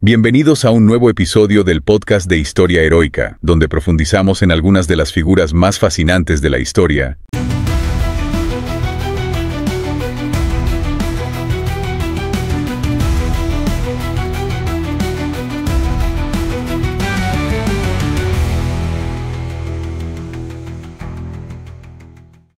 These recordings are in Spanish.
Bienvenidos a un nuevo episodio del podcast de Historia Heroica, donde profundizamos en algunas de las figuras más fascinantes de la historia.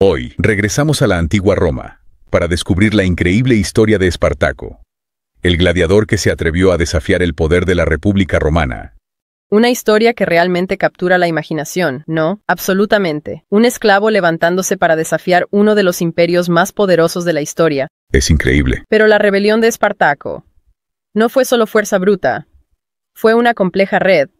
Hoy, regresamos a la antigua Roma, para descubrir la increíble historia de Espartaco, el gladiador que se atrevió a desafiar el poder de la República Romana. Una historia que realmente captura la imaginación, ¿no? Absolutamente. Un esclavo levantándose para desafiar uno de los imperios más poderosos de la historia. Es increíble. Pero la rebelión de Espartaco no fue solo fuerza bruta. Fue una compleja red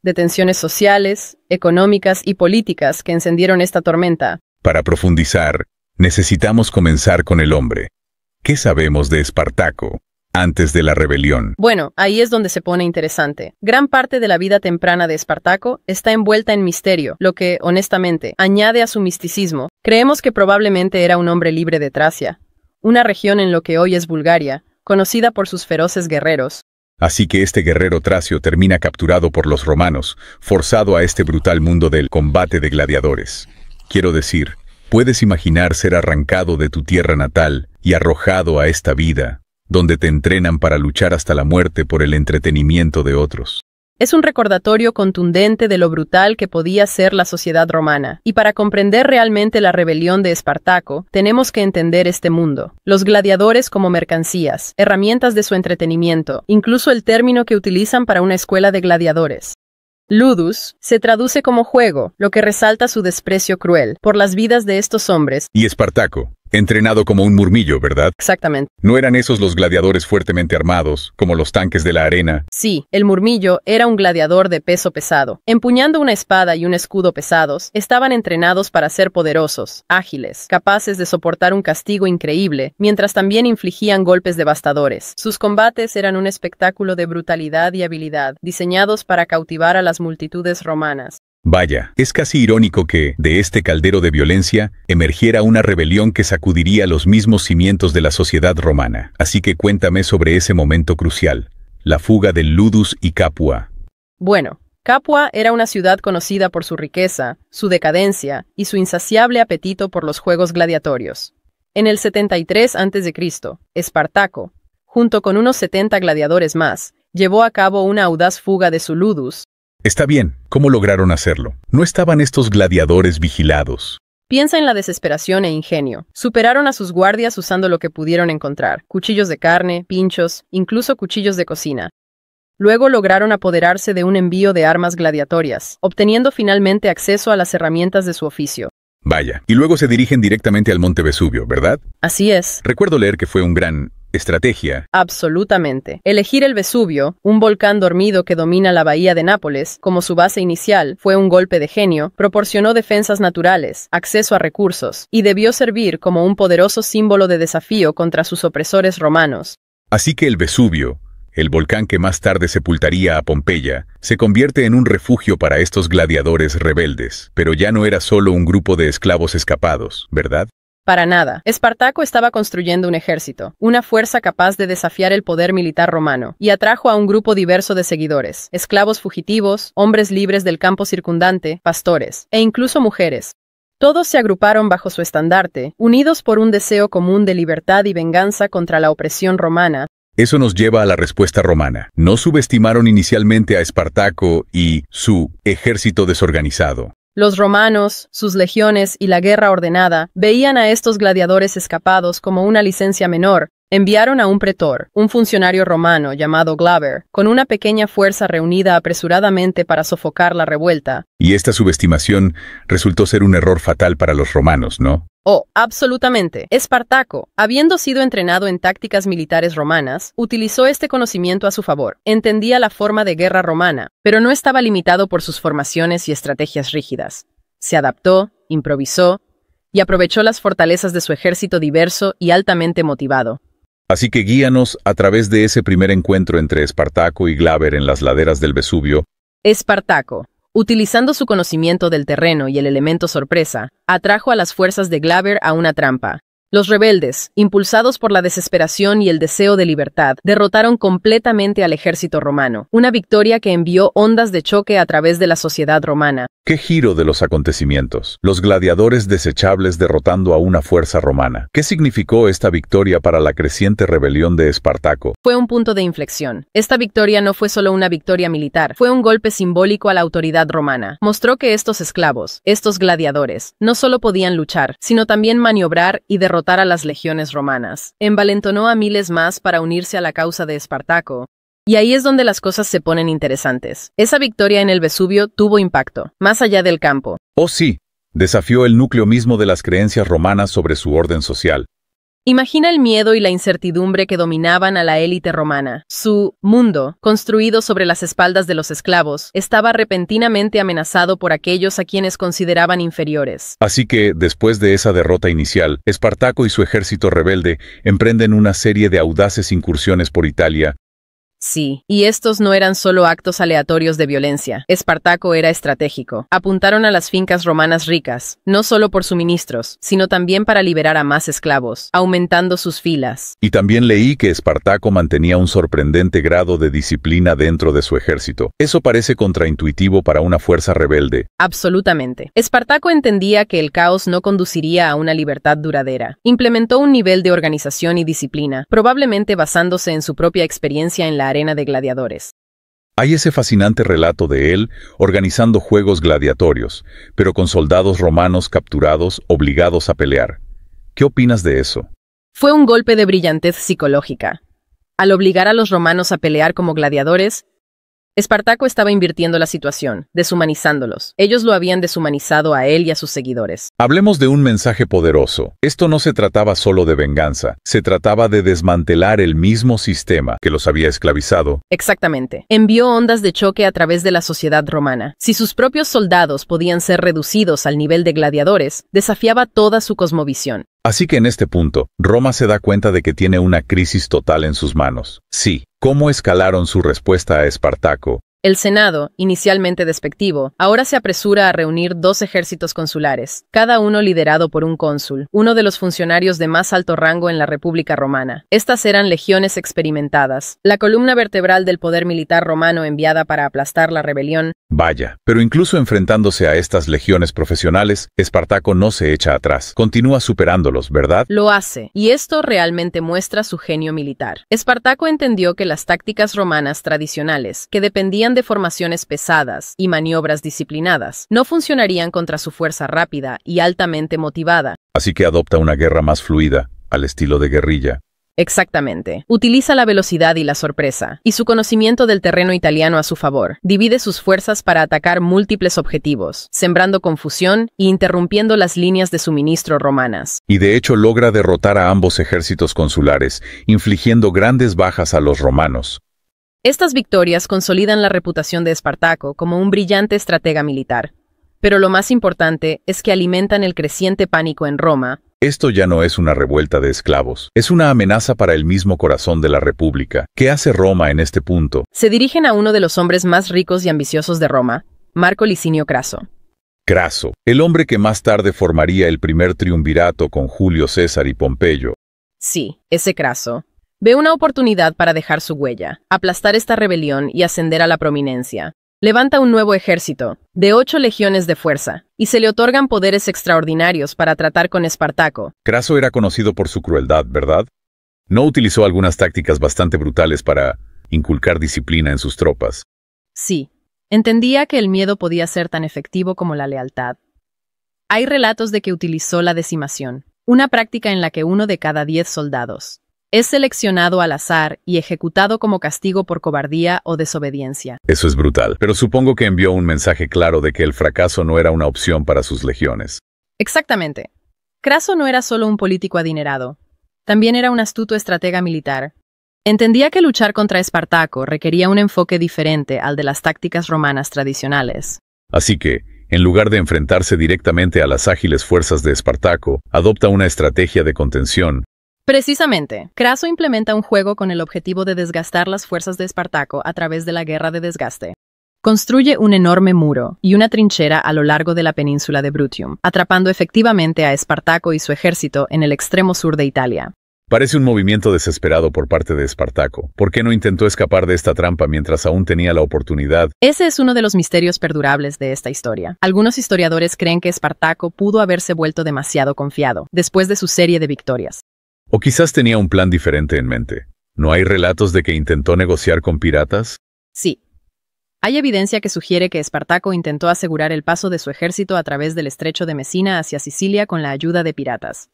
de tensiones sociales, económicas y políticas que encendieron esta tormenta. Para profundizar, necesitamos comenzar con el hombre. ¿Qué sabemos de Espartaco antes de la rebelión? Bueno, ahí es donde se pone interesante. Gran parte de la vida temprana de Espartaco está envuelta en misterio, lo que, honestamente, añade a su misticismo. Creemos que probablemente era un hombre libre de Tracia, una región en lo que hoy es Bulgaria, conocida por sus feroces guerreros. Así que este guerrero tracio termina capturado por los romanos, forzado a este brutal mundo del combate de gladiadores. Quiero decir, puedes imaginar ser arrancado de tu tierra natal y arrojado a esta vida, donde te entrenan para luchar hasta la muerte por el entretenimiento de otros. Es un recordatorio contundente de lo brutal que podía ser la sociedad romana. Y para comprender realmente la rebelión de Espartaco, tenemos que entender este mundo. Los gladiadores como mercancías, herramientas de su entretenimiento, incluso el término que utilizan para una escuela de gladiadores. Ludus se traduce como juego, lo que resalta su desprecio cruel por las vidas de estos hombres. Y Espartaco, entrenado como un murmillo, ¿verdad? Exactamente. ¿No eran esos los gladiadores fuertemente armados, como los tanques de la arena? Sí, el murmillo era un gladiador de peso pesado. Empuñando una espada y un escudo pesados, estaban entrenados para ser poderosos, ágiles, capaces de soportar un castigo increíble, mientras también infligían golpes devastadores. Sus combates eran un espectáculo de brutalidad y habilidad, diseñados para cautivar a las multitudes romanas. Vaya, es casi irónico que, de este caldero de violencia, emergiera una rebelión que sacudiría los mismos cimientos de la sociedad romana. Así que cuéntame sobre ese momento crucial, la fuga de Ludus y Capua. Bueno, Capua era una ciudad conocida por su riqueza, su decadencia y su insaciable apetito por los juegos gladiatorios. En el 73 a.C., Espartaco, junto con unos 70 gladiadores más, llevó a cabo una audaz fuga de su Ludus. Está bien, ¿cómo lograron hacerlo? ¿No estaban estos gladiadores vigilados? Piensa en la desesperación e ingenio. Superaron a sus guardias usando lo que pudieron encontrar: cuchillos de carne, pinchos, incluso cuchillos de cocina. Luego lograron apoderarse de un envío de armas gladiatorias, obteniendo finalmente acceso a las herramientas de su oficio. Vaya, y luego se dirigen directamente al Monte Vesubio, ¿verdad? Así es. Recuerdo leer que fue un gran estrategia. Absolutamente. Elegir el Vesubio, un volcán dormido que domina la bahía de Nápoles, como su base inicial, fue un golpe de genio, proporcionó defensas naturales, acceso a recursos, y debió servir como un poderoso símbolo de desafío contra sus opresores romanos. Así que el Vesubio, el volcán que más tarde sepultaría a Pompeya, se convierte en un refugio para estos gladiadores rebeldes. Pero ya no era solo un grupo de esclavos escapados, ¿verdad? Para nada. Espartaco estaba construyendo un ejército, una fuerza capaz de desafiar el poder militar romano, y atrajo a un grupo diverso de seguidores: esclavos fugitivos, hombres libres del campo circundante, pastores, e incluso mujeres. Todos se agruparon bajo su estandarte, unidos por un deseo común de libertad y venganza contra la opresión romana. Eso nos lleva a la respuesta romana. No subestimaron inicialmente a Espartaco y su ejército desorganizado. Los romanos, sus legiones y la guerra ordenada veían a estos gladiadores escapados como una licencia menor. Enviaron a un pretor, un funcionario romano llamado Glaber, con una pequeña fuerza reunida apresuradamente para sofocar la revuelta. Y esta subestimación resultó ser un error fatal para los romanos, ¿no? Oh, absolutamente. Espartaco, habiendo sido entrenado en tácticas militares romanas, utilizó este conocimiento a su favor. Entendía la forma de guerra romana, pero no estaba limitado por sus formaciones y estrategias rígidas. Se adaptó, improvisó y aprovechó las fortalezas de su ejército diverso y altamente motivado. Así que guíanos a través de ese primer encuentro entre Espartaco y Glaber en las laderas del Vesubio. Espartaco, utilizando su conocimiento del terreno y el elemento sorpresa, atrajo a las fuerzas de Glaber a una trampa. Los rebeldes, impulsados por la desesperación y el deseo de libertad, derrotaron completamente al ejército romano, una victoria que envió ondas de choque a través de la sociedad romana. ¡Qué giro de los acontecimientos! Los gladiadores desechables derrotando a una fuerza romana. ¿Qué significó esta victoria para la creciente rebelión de Espartaco? Fue un punto de inflexión. Esta victoria no fue solo una victoria militar, fue un golpe simbólico a la autoridad romana. Mostró que estos esclavos, estos gladiadores, no solo podían luchar, sino también maniobrar y derrotar a las legiones romanas. Envalentonó a miles más para unirse a la causa de Espartaco. Y ahí es donde las cosas se ponen interesantes. Esa victoria en el Vesubio tuvo impacto, más allá del campo. Oh sí, desafió el núcleo mismo de las creencias romanas sobre su orden social. Imagina el miedo y la incertidumbre que dominaban a la élite romana. Su mundo, construido sobre las espaldas de los esclavos, estaba repentinamente amenazado por aquellos a quienes consideraban inferiores. Así que, después de esa derrota inicial, Espartaco y su ejército rebelde emprenden una serie de audaces incursiones por Italia. Sí, y estos no eran solo actos aleatorios de violencia. Espartaco era estratégico. Apuntaron a las fincas romanas ricas, no solo por suministros, sino también para liberar a más esclavos, aumentando sus filas. Y también leí que Espartaco mantenía un sorprendente grado de disciplina dentro de su ejército. Eso parece contraintuitivo para una fuerza rebelde. Absolutamente. Espartaco entendía que el caos no conduciría a una libertad duradera. Implementó un nivel de organización y disciplina, probablemente basándose en su propia experiencia en la arena de gladiadores. Hay ese fascinante relato de él organizando juegos gladiatorios, pero con soldados romanos capturados, obligados a pelear. ¿Qué opinas de eso? Fue un golpe de brillantez psicológica. Al obligar a los romanos a pelear como gladiadores, Espartaco estaba invirtiendo la situación, deshumanizándolos. Ellos lo habían deshumanizado a él y a sus seguidores. Hablemos de un mensaje poderoso. Esto no se trataba solo de venganza, se trataba de desmantelar el mismo sistema que los había esclavizado. Exactamente. Envió ondas de choque a través de la sociedad romana. Si sus propios soldados podían ser reducidos al nivel de gladiadores, desafiaba toda su cosmovisión. Así que en este punto, Roma se da cuenta de que tiene una crisis total en sus manos. Sí, ¿cómo escalaron su respuesta a Espartaco? El Senado, inicialmente despectivo, ahora se apresura a reunir 2 ejércitos consulares, cada uno liderado por un cónsul, uno de los funcionarios de más alto rango en la República Romana. Estas eran legiones experimentadas, la columna vertebral del poder militar romano enviada para aplastar la rebelión. Vaya, pero incluso enfrentándose a estas legiones profesionales, Espartaco no se echa atrás. Continúa superándolos, ¿verdad? Lo hace, y esto realmente muestra su genio militar. Espartaco entendió que las tácticas romanas tradicionales, que dependían de formaciones pesadas y maniobras disciplinadas, no funcionarían contra su fuerza rápida y altamente motivada. Así que adopta una guerra más fluida, al estilo de guerrilla. Exactamente. Utiliza la velocidad y la sorpresa, y su conocimiento del terreno italiano a su favor. Divide sus fuerzas para atacar múltiples objetivos, sembrando confusión y interrumpiendo las líneas de suministro romanas. Y de hecho logra derrotar a ambos ejércitos consulares, infligiendo grandes bajas a los romanos. Estas victorias consolidan la reputación de Espartaco como un brillante estratega militar. Pero lo más importante es que alimentan el creciente pánico en Roma. Esto ya no es una revuelta de esclavos, es una amenaza para el mismo corazón de la República. ¿Qué hace Roma en este punto? Se dirigen a uno de los hombres más ricos y ambiciosos de Roma, Marco Licinio Craso. Craso, el hombre que más tarde formaría el primer triunvirato con Julio César y Pompeyo. Sí, ese Craso. Ve una oportunidad para dejar su huella, aplastar esta rebelión y ascender a la prominencia. Levanta un nuevo ejército, de 8 legiones de fuerza, y se le otorgan poderes extraordinarios para tratar con Espartaco. Craso era conocido por su crueldad, ¿verdad? ¿No utilizó algunas tácticas bastante brutales para inculcar disciplina en sus tropas? Sí, entendía que el miedo podía ser tan efectivo como la lealtad. Hay relatos de que utilizó la decimación, una práctica en la que 1 de cada 10 soldados es seleccionado al azar y ejecutado como castigo por cobardía o desobediencia. Eso es brutal, pero supongo que envió un mensaje claro de que el fracaso no era una opción para sus legiones. Exactamente. Craso no era solo un político adinerado, también era un astuto estratega militar. Entendía que luchar contra Espartaco requería un enfoque diferente al de las tácticas romanas tradicionales. Así que, en lugar de enfrentarse directamente a las ágiles fuerzas de Espartaco, adopta una estrategia de contención. Precisamente, Craso implementa un juego con el objetivo de desgastar las fuerzas de Espartaco a través de la guerra de desgaste. Construye un enorme muro y una trinchera a lo largo de la península de Brutium, atrapando efectivamente a Espartaco y su ejército en el extremo sur de Italia. Parece un movimiento desesperado por parte de Espartaco. ¿Por qué no intentó escapar de esta trampa mientras aún tenía la oportunidad? Ese es uno de los misterios perdurables de esta historia. Algunos historiadores creen que Espartaco pudo haberse vuelto demasiado confiado, después de su serie de victorias. O quizás tenía un plan diferente en mente. ¿No hay relatos de que intentó negociar con piratas? Sí. Hay evidencia que sugiere que Espartaco intentó asegurar el paso de su ejército a través del estrecho de Mesina hacia Sicilia con la ayuda de piratas.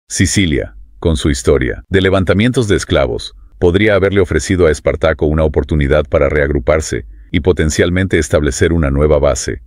Sicilia, con su historia de levantamientos de esclavos, podría haberle ofrecido a Espartaco una oportunidad para reagruparse y potencialmente establecer una nueva base.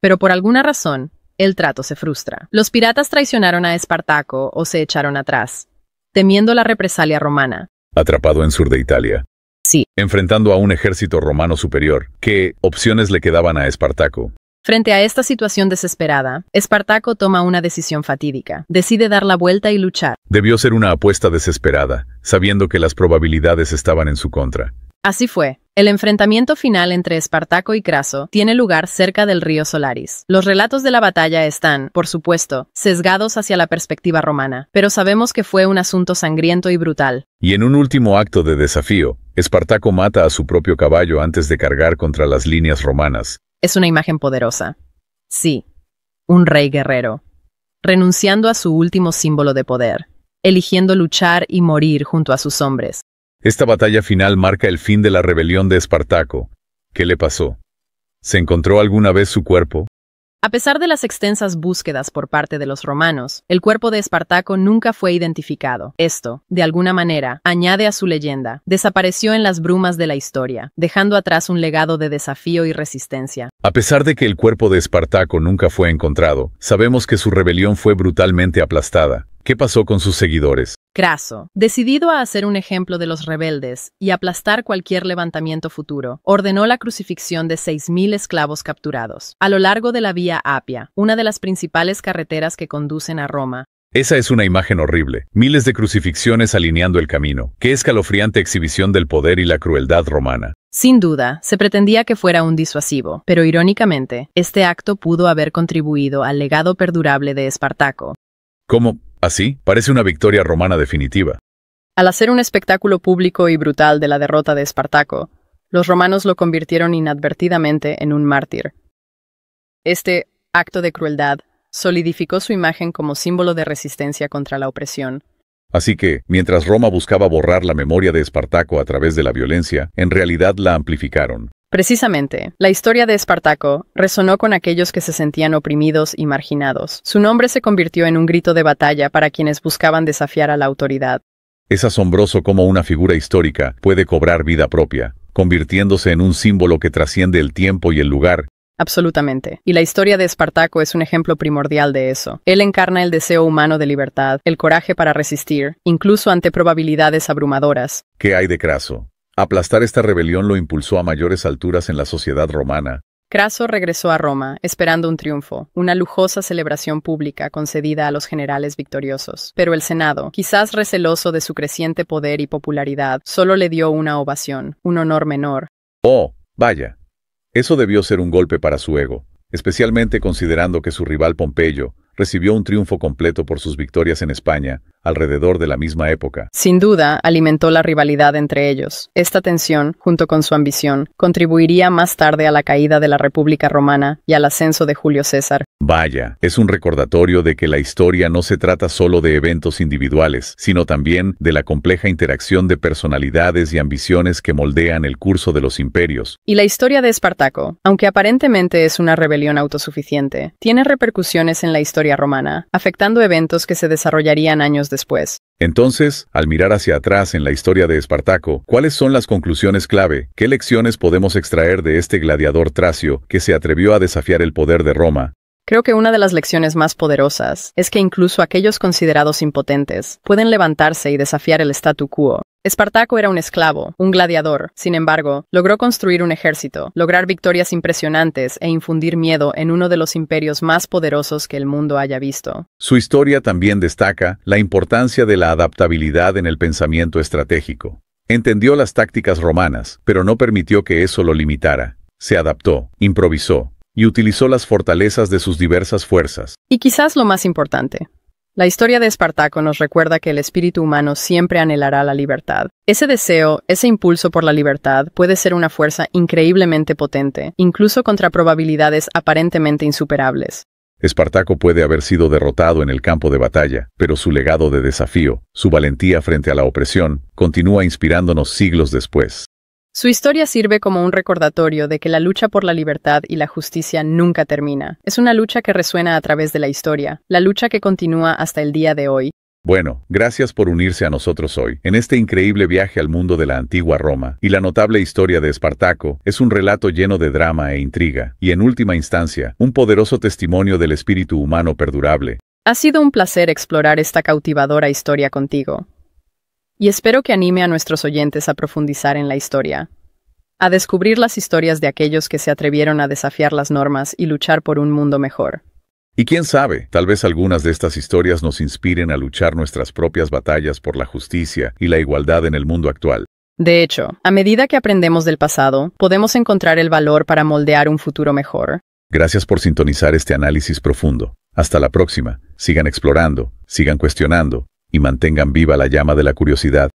Pero por alguna razón, el trato se frustra. Los piratas traicionaron a Espartaco o se echaron atrás, temiendo la represalia romana. Atrapado en sur de Italia. Sí. Enfrentando a un ejército romano superior, ¿qué opciones le quedaban a Espartaco? Frente a esta situación desesperada, Espartaco toma una decisión fatídica. Decide dar la vuelta y luchar. Debió ser una apuesta desesperada, sabiendo que las probabilidades estaban en su contra. Así fue. El enfrentamiento final entre Espartaco y Craso tiene lugar cerca del río Solaris. Los relatos de la batalla están, por supuesto, sesgados hacia la perspectiva romana, pero sabemos que fue un asunto sangriento y brutal. Y en un último acto de desafío, Espartaco mata a su propio caballo antes de cargar contra las líneas romanas. Es una imagen poderosa. Sí, un rey guerrero, renunciando a su último símbolo de poder, eligiendo luchar y morir junto a sus hombres. Esta batalla final marca el fin de la rebelión de Espartaco. ¿Qué le pasó? ¿Se encontró alguna vez su cuerpo? A pesar de las extensas búsquedas por parte de los romanos, el cuerpo de Espartaco nunca fue identificado. Esto, de alguna manera, añade a su leyenda. Desapareció en las brumas de la historia, dejando atrás un legado de desafío y resistencia. A pesar de que el cuerpo de Espartaco nunca fue encontrado, sabemos que su rebelión fue brutalmente aplastada. ¿Qué pasó con sus seguidores? Craso, decidido a hacer un ejemplo de los rebeldes y aplastar cualquier levantamiento futuro, ordenó la crucifixión de 6.000 esclavos capturados a lo largo de la Vía Apia, una de las principales carreteras que conducen a Roma. Esa es una imagen horrible. Miles de crucifixiones alineando el camino. Qué escalofriante exhibición del poder y la crueldad romana. Sin duda, se pretendía que fuera un disuasivo, pero irónicamente, este acto pudo haber contribuido al legado perdurable de Espartaco. ¿Cómo? ¿Así? Parece una victoria romana definitiva. Al hacer un espectáculo público y brutal de la derrota de Espartaco, los romanos lo convirtieron inadvertidamente en un mártir. Este acto de crueldad solidificó su imagen como símbolo de resistencia contra la opresión. Así que, mientras Roma buscaba borrar la memoria de Espartaco a través de la violencia, en realidad la amplificaron. Precisamente, la historia de Espartaco resonó con aquellos que se sentían oprimidos y marginados. Su nombre se convirtió en un grito de batalla para quienes buscaban desafiar a la autoridad. Es asombroso cómo una figura histórica puede cobrar vida propia, convirtiéndose en un símbolo que trasciende el tiempo y el lugar. Absolutamente. Y la historia de Espartaco es un ejemplo primordial de eso. Él encarna el deseo humano de libertad, el coraje para resistir, incluso ante probabilidades abrumadoras. ¿Qué hay de Craso? Aplastar esta rebelión lo impulsó a mayores alturas en la sociedad romana. Craso regresó a Roma, esperando un triunfo, una lujosa celebración pública concedida a los generales victoriosos. Pero el Senado, quizás receloso de su creciente poder y popularidad, solo le dio una ovación, un honor menor. ¡Oh, vaya! Eso debió ser un golpe para su ego, especialmente considerando que su rival Pompeyo recibió un triunfo completo por sus victorias en España, alrededor de la misma época. Sin duda, alimentó la rivalidad entre ellos. Esta tensión, junto con su ambición, contribuiría más tarde a la caída de la República Romana y al ascenso de Julio César. Vaya, es un recordatorio de que la historia no se trata solo de eventos individuales, sino también de la compleja interacción de personalidades y ambiciones que moldean el curso de los imperios. Y la historia de Espartaco, aunque aparentemente es una rebelión autosuficiente, tiene repercusiones en la historia romana, afectando eventos que se desarrollarían años después. Entonces, al mirar hacia atrás en la historia de Espartaco, ¿cuáles son las conclusiones clave? ¿Qué lecciones podemos extraer de este gladiador tracio que se atrevió a desafiar el poder de Roma? Creo que una de las lecciones más poderosas es que incluso aquellos considerados impotentes pueden levantarse y desafiar el statu quo. Espartaco era un esclavo, un gladiador. Sin embargo, logró construir un ejército, lograr victorias impresionantes e infundir miedo en uno de los imperios más poderosos que el mundo haya visto. Su historia también destaca la importancia de la adaptabilidad en el pensamiento estratégico. Entendió las tácticas romanas, pero no permitió que eso lo limitara. se adaptó, improvisó y utilizó las fortalezas de sus diversas fuerzas. Y quizás lo más importante. La historia de Espartaco nos recuerda que el espíritu humano siempre anhelará la libertad. Ese deseo, ese impulso por la libertad puede ser una fuerza increíblemente potente, incluso contra probabilidades aparentemente insuperables. Espartaco puede haber sido derrotado en el campo de batalla, pero su legado de desafío, su valentía frente a la opresión, continúa inspirándonos siglos después. Su historia sirve como un recordatorio de que la lucha por la libertad y la justicia nunca termina. Es una lucha que resuena a través de la historia, la lucha que continúa hasta el día de hoy. Bueno, gracias por unirse a nosotros hoy. En este increíble viaje al mundo de la antigua Roma, y la notable historia de Espartaco es un relato lleno de drama e intriga, y en última instancia, un poderoso testimonio del espíritu humano perdurable. Ha sido un placer explorar esta cautivadora historia contigo. Y espero que anime a nuestros oyentes a profundizar en la historia, a descubrir las historias de aquellos que se atrevieron a desafiar las normas y luchar por un mundo mejor. Y quién sabe, tal vez algunas de estas historias nos inspiren a luchar nuestras propias batallas por la justicia y la igualdad en el mundo actual. De hecho, a medida que aprendemos del pasado, podemos encontrar el valor para moldear un futuro mejor. Gracias por sintonizar este análisis profundo. Hasta la próxima. Sigan explorando, sigan cuestionando y mantengan viva la llama de la curiosidad.